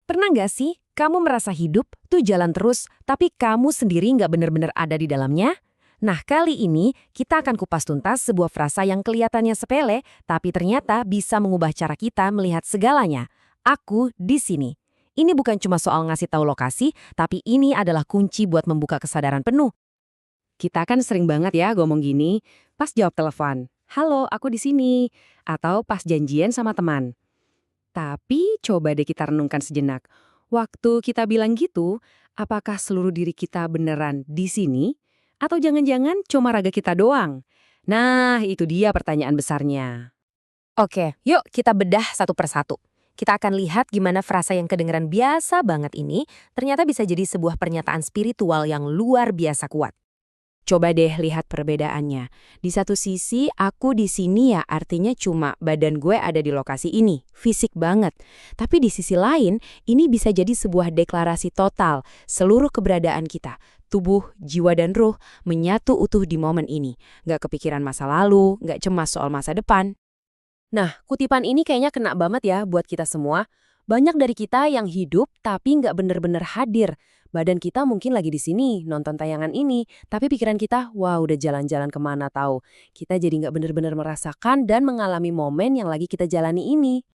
Pernah nggak sih kamu merasa hidup tuh jalan terus, tapi kamu sendiri nggak bener-bener ada di dalamnya? Nah, kali ini kita akan kupas tuntas sebuah frasa yang kelihatannya sepele, tapi ternyata bisa mengubah cara kita melihat segalanya. Aku di sini. Ini bukan cuma soal ngasih tahu lokasi, tapi ini adalah kunci buat membuka kesadaran penuh. Kita kan sering banget ya ngomong gini, pas jawab telepon, "Halo, aku di sini." Atau pas janjian sama teman. Tapi coba deh kita renungkan sejenak. Waktu kita bilang gitu, apakah seluruh diri kita beneran di sini? Atau jangan-jangan cuma raga kita doang? Nah, itu dia pertanyaan besarnya. Oke, yuk kita bedah satu persatu. Kita akan lihat gimana frasa yang kedengeran biasa banget ini ternyata bisa jadi sebuah pernyataan spiritual yang luar biasa kuat. Coba deh lihat perbedaannya. Di satu sisi, aku di sini ya artinya cuma badan gue ada di lokasi ini, fisik banget. Tapi di sisi lain, ini bisa jadi sebuah deklarasi total, seluruh keberadaan kita. Tubuh, jiwa, dan ruh menyatu utuh di momen ini. Nggak kepikiran masa lalu, nggak cemas soal masa depan. Nah, kutipan ini kayaknya kena banget ya buat kita semua. Banyak dari kita yang hidup tapi nggak bener-bener hadir. Badan kita mungkin lagi di sini, nonton tayangan ini, tapi pikiran kita, wah udah jalan-jalan kemana tahu. Kita jadi nggak bener-bener merasakan dan mengalami momen yang lagi kita jalani ini.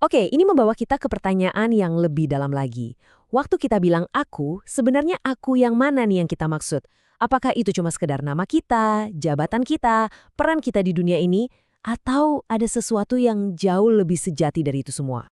Oke, ini membawa kita ke pertanyaan yang lebih dalam lagi. Waktu kita bilang aku, sebenarnya aku yang mana nih yang kita maksud? Apakah itu cuma sekedar nama kita, jabatan kita, peran kita di dunia ini, atau ada sesuatu yang jauh lebih sejati dari itu semua?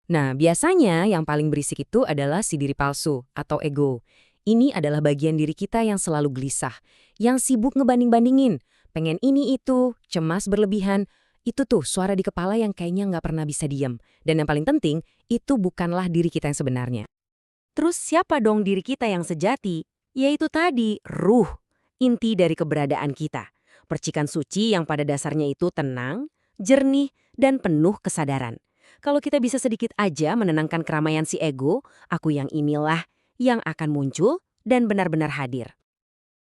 Nah, biasanya yang paling berisik itu adalah si diri palsu atau ego. Ini adalah bagian diri kita yang selalu gelisah, yang sibuk ngebanding-bandingin, pengen ini itu, cemas berlebihan. Itu tuh suara di kepala yang kayaknya nggak pernah bisa diam. Dan yang paling penting, itu bukanlah diri kita yang sebenarnya. Terus siapa dong diri kita yang sejati? Yaitu tadi, ruh, inti dari keberadaan kita. Percikan suci yang pada dasarnya itu tenang, jernih, dan penuh kesadaran. Kalau kita bisa sedikit aja menenangkan keramaian si ego, aku yang inilah yang akan muncul dan benar-benar hadir.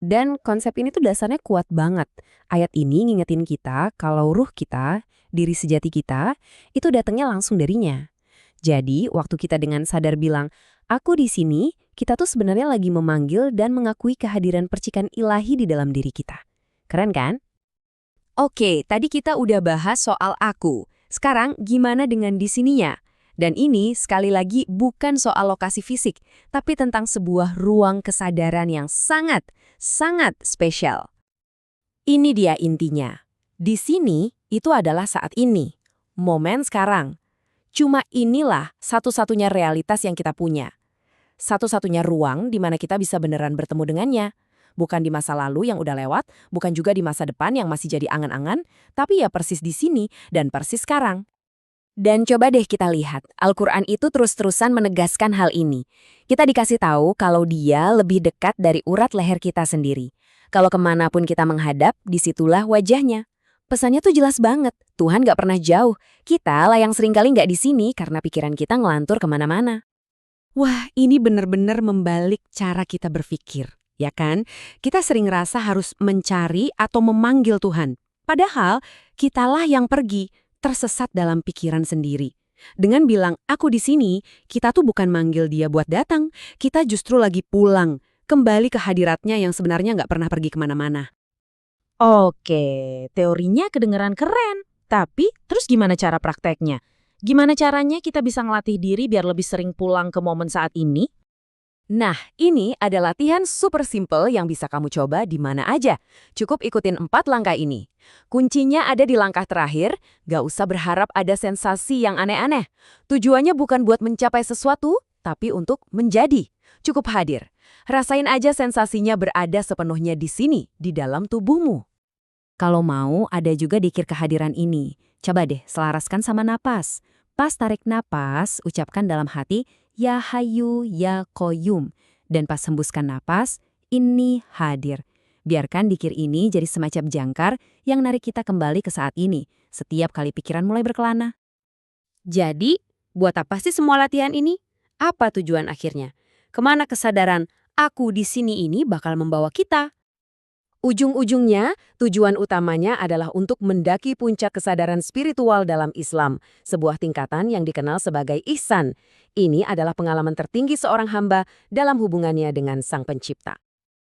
Dan konsep ini tuh dasarnya kuat banget. Ayat ini ngingetin kita kalau ruh kita, diri sejati kita, itu datangnya langsung darinya. Jadi, waktu kita dengan sadar bilang, aku di sini, kita tuh sebenarnya lagi memanggil dan mengakui kehadiran percikan ilahi di dalam diri kita. Keren kan? Oke, tadi kita udah bahas soal aku. Sekarang gimana dengan di sininya? Dan ini sekali lagi bukan soal lokasi fisik, tapi tentang sebuah ruang kesadaran yang sangat, sangat spesial. Ini dia intinya. Di sini itu adalah saat ini, momen sekarang. Cuma inilah satu-satunya realitas yang kita punya. Satu-satunya ruang di mana kita bisa beneran bertemu dengannya. Bukan di masa lalu yang udah lewat, bukan juga di masa depan yang masih jadi angan-angan, tapi ya persis di sini dan persis sekarang. Dan coba deh kita lihat, Al-Quran itu terus-terusan menegaskan hal ini. Kita dikasih tahu kalau dia lebih dekat dari urat leher kita sendiri. Kalau kemanapun kita menghadap, disitulah wajahnya. Pesannya tuh jelas banget, Tuhan gak pernah jauh. Kita lah yang seringkali gak di sini karena pikiran kita ngelantur kemana-mana. Wah, ini bener-bener membalik cara kita berpikir. Ya kan? Kita sering rasa harus mencari atau memanggil Tuhan. Padahal, kitalah yang pergi, tersesat dalam pikiran sendiri. Dengan bilang, aku di sini, kita tuh bukan manggil dia buat datang. Kita justru lagi pulang, kembali ke hadiratnya yang sebenarnya nggak pernah pergi kemana-mana. Oke, teorinya kedengeran keren. Tapi, terus gimana cara prakteknya? Gimana caranya kita bisa ngelatih diri biar lebih sering pulang ke momen saat ini? Nah, ini ada latihan super simple yang bisa kamu coba di mana aja. Cukup ikutin 4 langkah ini. Kuncinya ada di langkah terakhir, gak usah berharap ada sensasi yang aneh-aneh. Tujuannya bukan buat mencapai sesuatu, tapi untuk menjadi. Cukup hadir. Rasain aja sensasinya berada sepenuhnya di sini, di dalam tubuhmu. Kalau mau, ada juga dikir kehadiran ini. Coba deh, selaraskan sama napas. Pas tarik napas, ucapkan dalam hati, Ya Hayyu, Ya Qayyum. Dan pas hembuskan napas, ini hadir. Biarkan dikir ini jadi semacam jangkar yang narik kita kembali ke saat ini, setiap kali pikiran mulai berkelana. Jadi, buat apa sih semua latihan ini? Apa tujuan akhirnya? Kemana kesadaran aku di sini ini bakal membawa kita? Ujung-ujungnya, tujuan utamanya adalah untuk mendaki puncak kesadaran spiritual dalam Islam, sebuah tingkatan yang dikenal sebagai ihsan. Ini adalah pengalaman tertinggi seorang hamba dalam hubungannya dengan Sang Pencipta.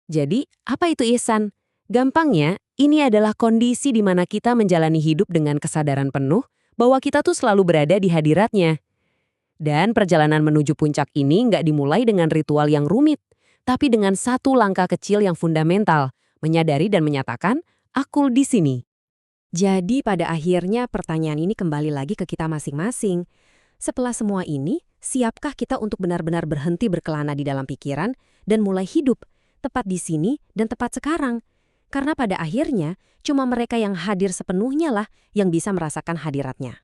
Jadi, apa itu ihsan? Gampangnya, ini adalah kondisi di mana kita menjalani hidup dengan kesadaran penuh bahwa kita tuh selalu berada di hadiratnya. Dan perjalanan menuju puncak ini nggak dimulai dengan ritual yang rumit, tapi dengan satu langkah kecil yang fundamental, menyadari dan menyatakan, aku di sini. Jadi pada akhirnya pertanyaan ini kembali lagi ke kita masing-masing. Setelah semua ini, siapkah kita untuk benar-benar berhenti berkelana di dalam pikiran dan mulai hidup, tepat di sini dan tepat sekarang? Karena pada akhirnya, cuma mereka yang hadir sepenuhnya lah yang bisa merasakan hadiratnya.